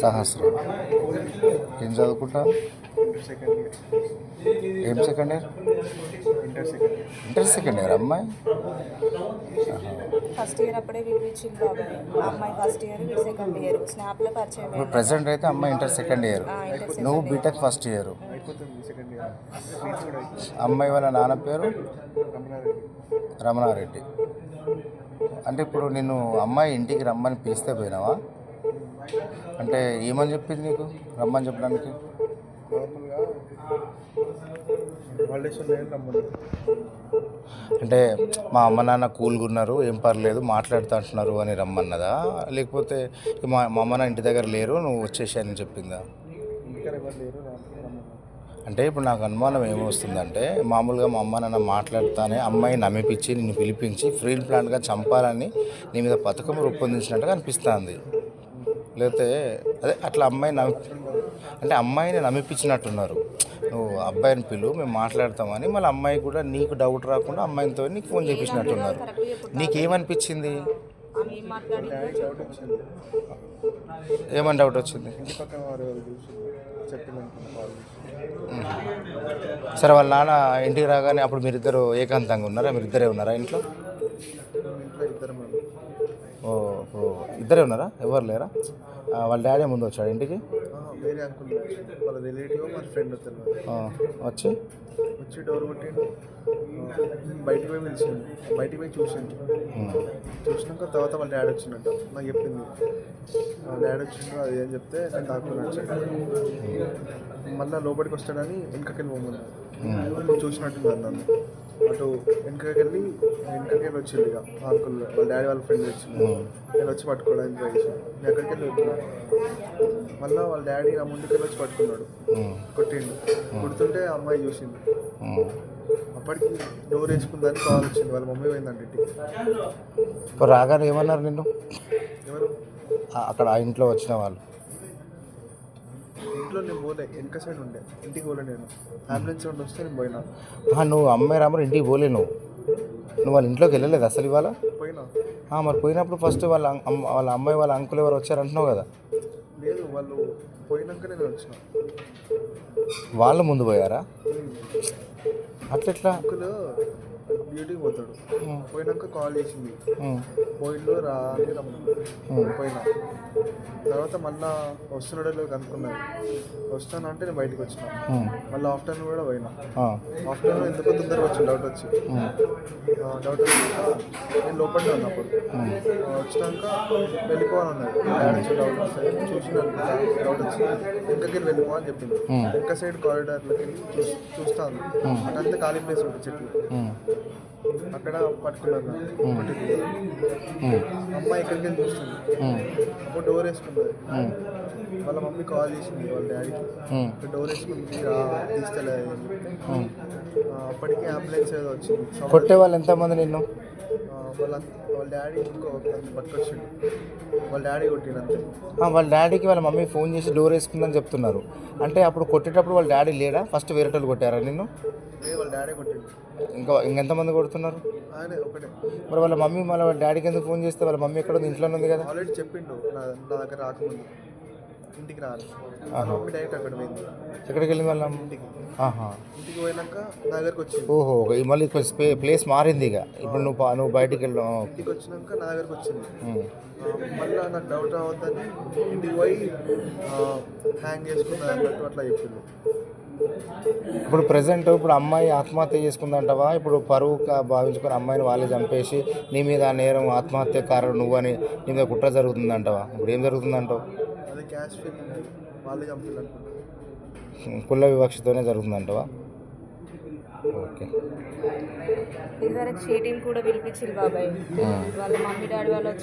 సహస్రం. ఏం చదువుకుంటారు? Second year. ఏం second year? Inter second year. Inter second year అమ్మాయి. ఫస్ట్ ఇయర్ అప్పుడే వినిపించింది బాబాయ్. అమ్మాయి ఫస్ట్ ఇయర్, వీడు సెకండ్ ఇయర్. స్నాప్లో పరిచయం ఇప్పుడు ప్రెసెంట్ అయితే అమ్మాయి ఇంటర్ సెకండ్ ఇయర్, నువ్వు బీటెక్ ఫస్ట్ ఇయర్. అయిపోతుంది సెకండ్ ఇయర్. ఫీజు కూడా అయిపోతుంది. అమ్మాయి వాళ్ళ నాన్న పేరు రమణారెడ్డి. రమణారెడ్డి. అంటే ఇప్పుడు నిన్ను అమ్మాయి ఇంటికి రమ్మని పిలిస్తే పోయినావా? అంటే ఏమని చెప్పింది నీకు రమ్మని చెప్పడానికి? నార్మల్గా హాలిడేస్ ఉన్నాయని రమ్మని. అంటే మా అమ్మ నాన్న కూల్గా ఉన్నారు, ఏం పర్లేదు మాట్లాడుతూ అంటున్నారు అని రమ్మన్నదా, లేకపోతే మా అమ్మ నాన్న ఇంటి దగ్గర లేరు నువ్వు వచ్చేసాయని చెప్పిందా? ఇంటికాడ ఎవరు లేరు రమ్మని. అంటే ఇప్పుడు నాకు అనుమానం ఏమొస్తుందంటే, మామూలుగా మా అమ్మ నాన్న మాట్లాడుతానే అమ్మాయి నమ్మిపించి నిన్ను పిలిపించి ఫ్రీ ప్లాన్గా చంపాలని నీ మీద పథకం రూపొందించినట్టుగా అనిపిస్తుంది. లేకపోతే అదే అట్లా అంటే అమ్మాయిని నమ్మిపించినట్టున్నారు. నువ్వు అబ్బాయిని పిలువు మేము మాట్లాడతామని, మళ్ళీ అమ్మాయి కూడా నీకు డౌట్ రాకుండా అమ్మాయితో నీకు ఫోన్ చేపించినట్టున్నారు. నీకేమనిపించింది? డౌట్ వచ్చింది. ఏమని డౌట్ వచ్చింది? ఇంటి పక్కన వారు ఎవరు చూసి చెప్పిందనుకున్న కాల్ చేసి. సరే వాళ్ళ నాన్న ఇంటికి రాగానే అప్పుడు మీరిద్దరు ఏకాంతంగా ఉన్నారా? మీరిద్దరే ఉన్నారా ఇంట్లో? ఇంట్లో ఇద్దరు మనం. ఓ ఇప్పుడు ఇద్దరే ఉన్నారా? ఎవరు లేరా? వాళ్ళ డాడీ ముందు వచ్చాడు ఇంటికి? వేరే అంకుల్ వాళ్ళ రిలేటివ్ మరి ఫ్రెండ్ వచ్చి డోర్ కొట్టిండు. బయటికి పోయి పిలిచిండు. బయటికి పోయి చూసిండు. చూసినాక తర్వాత వాళ్ళ డాడీ వచ్చిందంట నాకు చెప్పింది. వాళ్ళ డాడీ వచ్చిండు అది అని చెప్తే నేను దాక్కుని వచ్చాను. మళ్ళీ లోపలికి వస్తాడని వెనకకెళ్ళి పోమన్నాడు. చూసినట్టుంది నన్ను. అటు వెనకకెళ్ళి వచ్చిండు. ఇక అంకుల్ వాళ్ళ డాడీ వాళ్ళ ఫ్రెండ్ వచ్చిండు. నేను వచ్చి పట్టుకోవడానికి ట్రై చేశాను. నేను ఎక్కడికి వెళ్ళి వెళ్తున్నాను. మళ్ళీ వాళ్ళ డాడీ నా ముందుకెళ్ళి వచ్చి పట్టుకున్నాడు. కొట్టిండు. కొడుతుంటే అమ్మాయి చూసింది. అప్పటికి డోర్ వేసుకుందని కాల్ వచ్చింది. వాళ్ళ మమ్మీ పోయిందంట ఇంటికి. ఇప్పుడు రాగానే ఏమన్నారు నిన్ను? ఎవరు? అక్కడ ఆ ఇంట్లో వచ్చిన వాళ్ళు. ఇంట్లో నేను పోలే, వెనక సైడ్ ఉండే. ఇంటికి పోలే నేను. అంబులెన్స్ సౌండ్ వస్తే నేను పోయినా. నువ్వు అమ్మాయి రామని ఇంటికి పోలే? నువ్వు వాళ్ళ ఇంట్లోకి వెళ్ళలేదు అసలు ఇవాళ? పోయినా. మరి పోయినప్పుడు ఫస్ట్ వాళ్ళ అమ్మాయి వాళ్ళ అంకుల్ ఎవరు వచ్చారంటున్నావు కదా? లేదు, వాళ్ళు పోయినాక నేను వచ్చిన. వాళ్ళు ముందు పోయారా? అట్లెట్లా? అంకుల్ డ్యూటీకి పోతాడు. పోయినాక కాల్ చేసింది. పోయిండు రా అని రమ్మని పోయినా. తర్వాత మళ్ళీ వస్తున్నాడో కనుక్కున్నాను. వస్తానంటే నేను బయటకు వచ్చిన. మళ్ళీ ఆఫ్టర్నూన్ కూడా పోయినా. ఆఫ్టర్నూన్ ఎందుకు తొందరగా వచ్చింది డౌట్ వచ్చి. డౌట్ వచ్చాక నేను లోపలనే ఉన్నప్పుడు వచ్చినాక వెళ్ళిపోవాలన్నాడు. డౌట్ వస్తాయి చూసిన డౌట్ వచ్చి వెనకకి వెళ్ళిపో అని చెప్పింది. వెనక సైడ్ కారిడార్లోకి వెళ్ళి చూస్తాను. అటంతా ఖాళీ ప్లేస్ ఉంటుంది, చెట్లు. అక్కడ పట్టుకున్నాను. అమ్మాయి ఎక్కడికి వెళ్ళి చూస్తుంది. అప్పుడు డోర్ వేసుకున్నది. వాళ్ళ మమ్మీ కాల్ చేసింది వాళ్ళ డాడీకి. డోర్ వేసుకుని తీస్తలేదు అని చెప్తే అప్పటికి అంబులెన్స్ ఏదో వచ్చింది. కొట్టే వాళ్ళు ఎంతమంది నిన్ను? వాళ్ళ డాడీ ఇంకో పట్టుకొచ్చిండు. వాళ్ళ డాడీ కొట్టిండు. వాళ్ళ డాడీకి వాళ్ళ మమ్మీ ఫోన్ చేసి డోర్ వేసుకుందని చెప్తున్నారు. అంటే అప్పుడు కొట్టేటప్పుడు వాళ్ళ డాడీ లేడా? ఫస్ట్ వేరే వాళ్ళు కొట్టారా నిన్ను? వాళ్ళ డాడీ కొట్టిండు. ఇంకెంతమంది కొడుతున్నారు? ఆయన ఒకటే. మరి వాళ్ళ మమ్మీ వాళ్ళ డాడీకి ఎందుకు ఫోన్ చేస్తే? వాళ్ళ మమ్మీ ఎక్కడ ఉంది? ఇంట్లోనే ఉంది కదా. ఆల్రెడీ చెప్పిండు నా దగ్గర రాకముందు. ఇంటికి రాను. మమ్మీ డైరెక్ట్ అక్కడ పోయింది. ఎక్కడికి వెళ్ళింది వాళ్ళ? ఇంటికి. ఇంటికి పోయినాక నా దగ్గరకు వచ్చింది. ఓహో, మళ్ళీ ప్లేస్ మారింది. ఇక ఇప్పుడు నువ్వు బయటికి వెళ్ళావు. ఇంటికి వచ్చినాక నా దగ్గరకు వచ్చింది. మళ్ళీ నాకు డౌట్ రావద్దని ఇంటికి పోయి హ్యాంగ్ చేసుకున్నా అన్నట్టు అట్లా చెప్పిండు. ఇప్పుడు ప్రజెంట్ ఇప్పుడు అమ్మాయి ఆత్మహత్య చేసుకుందంటావా? ఇప్పుడు పరువు భావించుకొని అమ్మాయిని వాళ్ళే చంపేసి నీ మీద నేరం ఆత్మహత్య కారణం నువ్వు అని నీ మీద కుట్ర జరుగుతుందంటావా? ఇప్పుడు ఏం జరుగుతుందంటావు? అది క్యాష్ ఫీలింగ్ వాళ్ళే చంపాలనుకుంటా. కుల వివక్షతోనే జరుగుతుందంటావా? ఓకే. ఇదివరకు షీటింగ్ కూడా పిలిపించింది బాబాయ్. వాళ్ళ మమ్మీ డాడీ వాళ్ళు వచ్చి